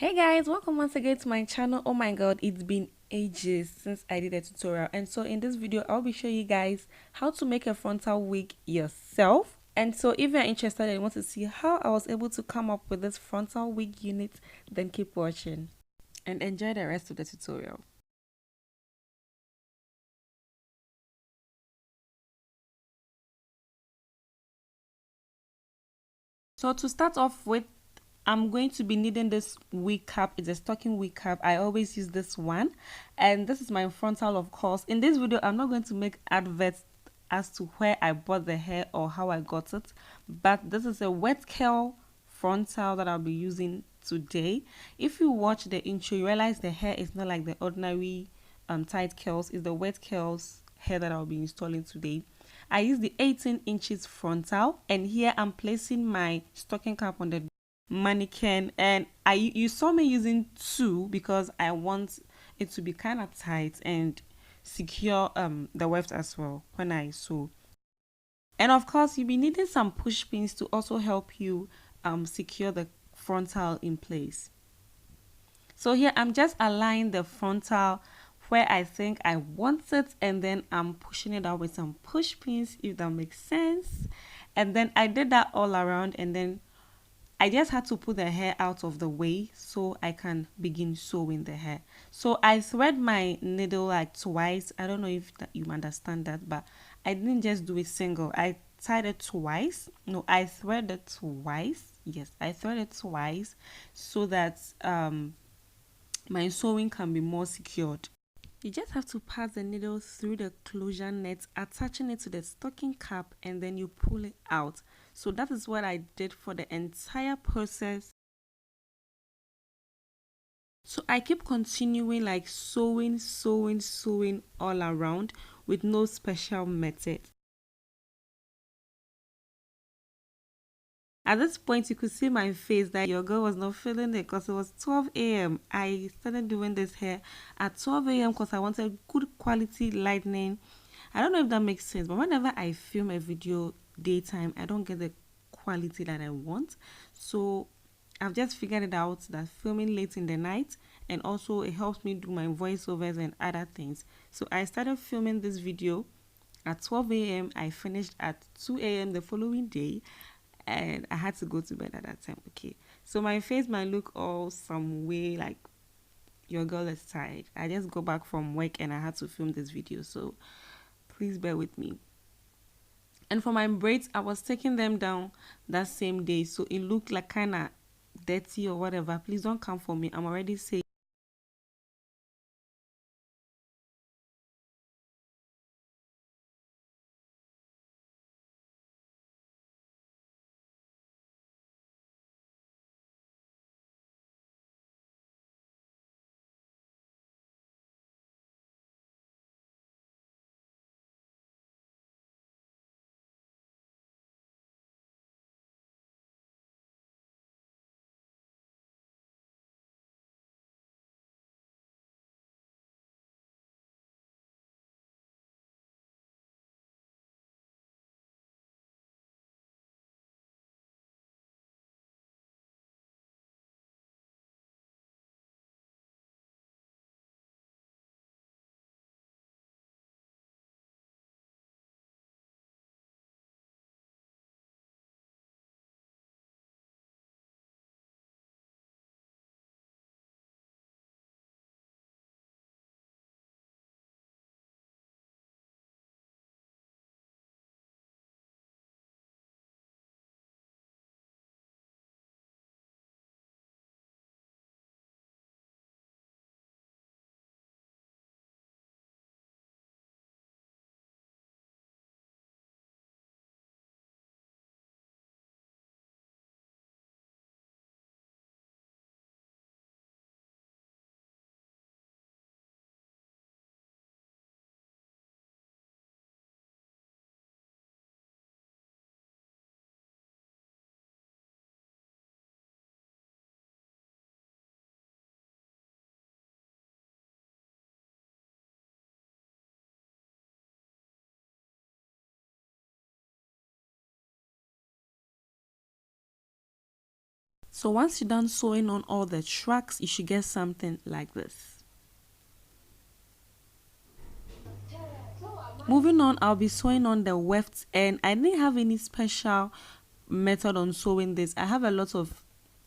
Hey guys, welcome once again to my channel. Oh my god, it's been ages since I did a tutorial, and so in this video I'll be showing you guys how to make a frontal wig yourself. And so if you're interested and want to see how I was able to come up with this frontal wig unit, then keep watching and enjoy the rest of the tutorial. So to start off with, I'm going to be needing this wig cap. It's a stocking wig cap. I always use this one, and this is my frontal, of course. In this video I'm not going to make adverts as to where I bought the hair or how I got it, but this is a wet curl frontal that I'll be using today. If you watch the intro, you realize the hair is not like the ordinary tight curls. It's the wet curls hair that I'll be installing today. I use the 18 inches frontal, and here I'm placing my stocking cap on the mannequin, and you saw me using two because I want it to be kind of tight and secure the weft as well when I sew. And of course you'll be needing some push pins to also help you secure the frontal in place. So here I'm just aligning the frontal where I think I want it, and then I'm pushing it out with some push pins, if that makes sense. And then I did that all around, and then I just had to put the hair out of the way so I can begin sewing the hair. So I thread my needle like twice. I don't know if you understand that, but I didn't just do it single. I tied it twice. No, I threaded twice. Yes, I threaded twice so that my sewing can be more secured. You just have to pass the needle through the closure net, attaching it to the stocking cap, and then you pull it out. So that is what I did for the entire process. So I keep continuing like sewing all around with no special method. At this point, you could see my face that your girl was not feeling it because it was 12 a.m. I started doing this hair at 12 a.m. because I wanted good quality lightning. I don't know if that makes sense, but whenever I film a video daytime, I don't get the quality that I want. So I've just figured it out that filming late in the night, and also it helps me do my voiceovers and other things. So I started filming this video at 12 a.m. I finished at 2 a.m. the following day, and I had to go to bed at that time. Okay, so my face might look all some way like your girl is tired. I just go back from work and I had to film this video, so please bear with me. And for my braids, I was taking them down that same day, so it looked like kind of dirty or whatever. Please don't come for me. I'm already saying So once you're done sewing on all the tracks, you should get something like this. Moving on, I'll be sewing on the weft, and I didn't have any special method on sewing this. I have a lot of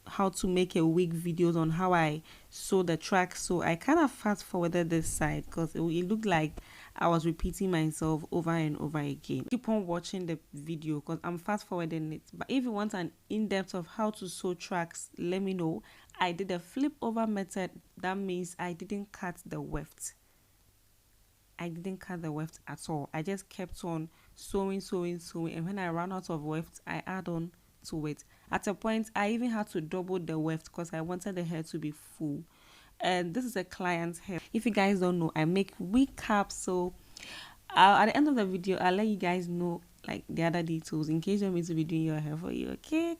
how to make a wig videos on how I sew the track, so I kind of fast forwarded this side because it looked like I was repeating myself over and over again. Keep on watching the video because I'm fast forwarding it. But if you want an in-depth of how to sew tracks, let me know. I did a flip over method. That means I didn't cut the weft. I didn't cut the weft at all. I just kept on sewing, and when I ran out of weft, I add on to it. At a point, I even had to double the weft because I wanted the hair to be full. And this is a client's hair. If you guys don't know, I make wig caps. So at the end of the video, I'll let you guys know like the other details in case you want me to be doing your hair for you. Okay.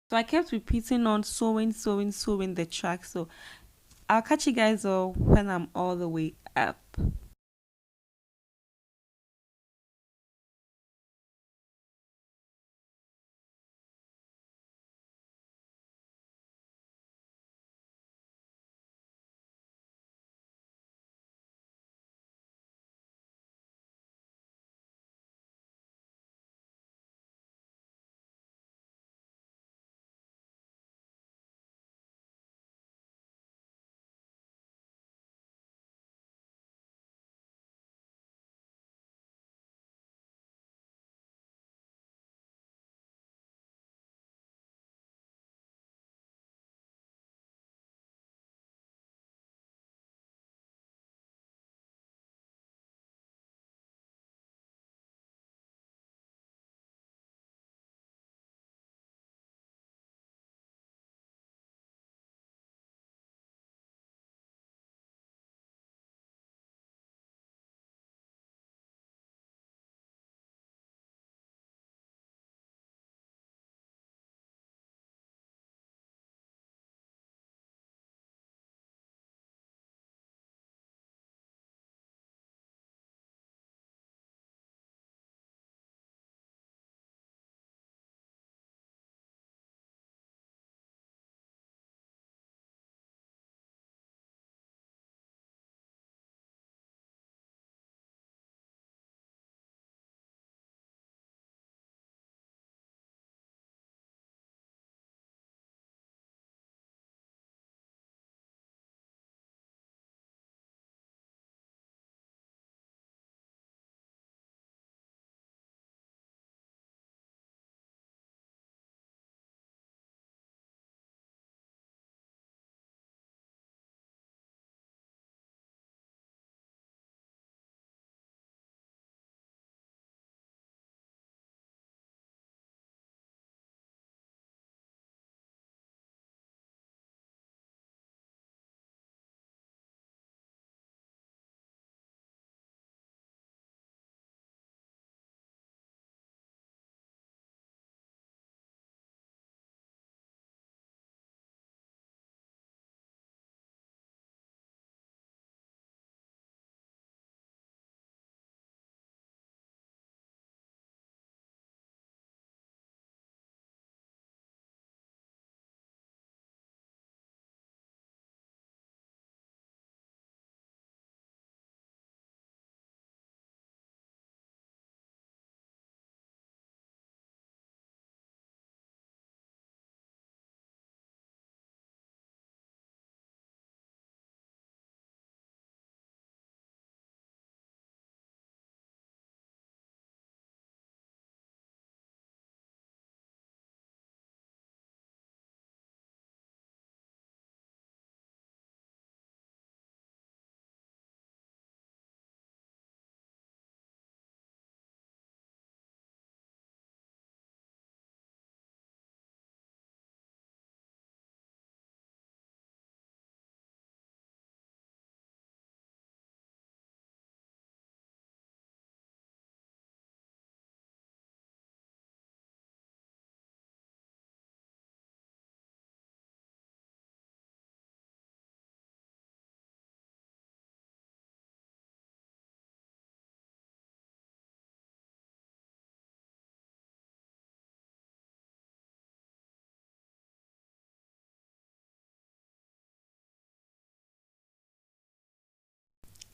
So I kept repeating on sewing the track. So I'll catch you guys all when I'm all the way up.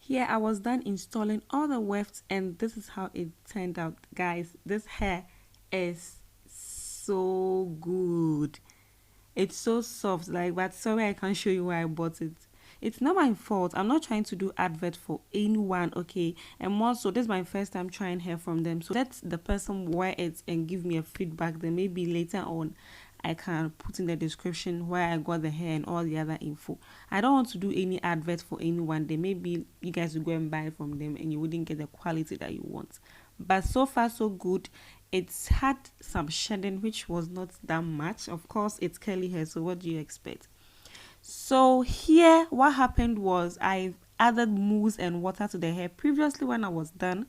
Here I was done installing all the wefts, and this is how it turned out, guys. This hair is so good. It's so soft, like, but sorry I can't show you where I bought it. It's not my fault. I'm not trying to do advert for anyone, okay? And more so, this is my first time trying hair from them. So let the person wear it and give me a feedback. Then maybe later on I can put in the description where I got the hair and all the other info. I don't want to do any advert for anyone. Then maybe you guys will go and buy from them and you wouldn't get the quality that you want. But so far so good. It's had some shedding, which was not that much. Of course, it's curly hair, so what do you expect? So here what happened was I added mousse and water to the hair previously when I was done,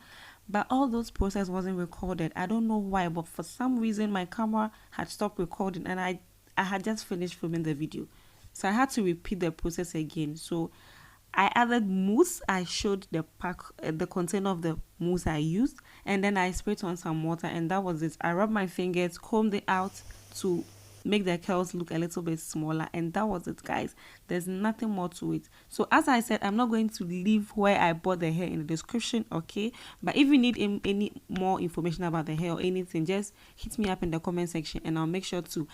but all those process wasn't recorded. I don't know why, but for some reason my camera had stopped recording, and I had just finished filming the video, so I had to repeat the process again. So I added mousse. I showed the pack, the container of the mousse I used, and then I sprayed on some water, and that was it. I rubbed my fingers, combed it out to make the curls look a little bit smaller, and that was it, guys. There's nothing more to it. So as I said, I'm not going to leave where I bought the hair in the description, okay? But if you need any more information about the hair or anything, just hit me up in the comment section and I'll make sure to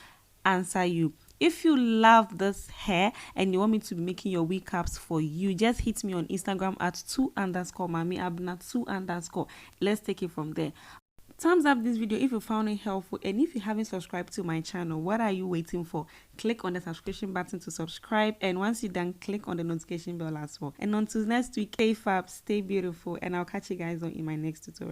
answer you. If you love this hair and you want me to be making your wig caps for you, just hit me on Instagram at 2_Maame Abena 2_. Let's take it from there. Thumbs up this video if you found it helpful, and if you haven't subscribed to my channel, what are you waiting for? Click on the subscription button to subscribe, and once you're done, click on the notification bell as well. And until next week, stay fab, stay beautiful, and I'll catch you guys on in my next tutorial.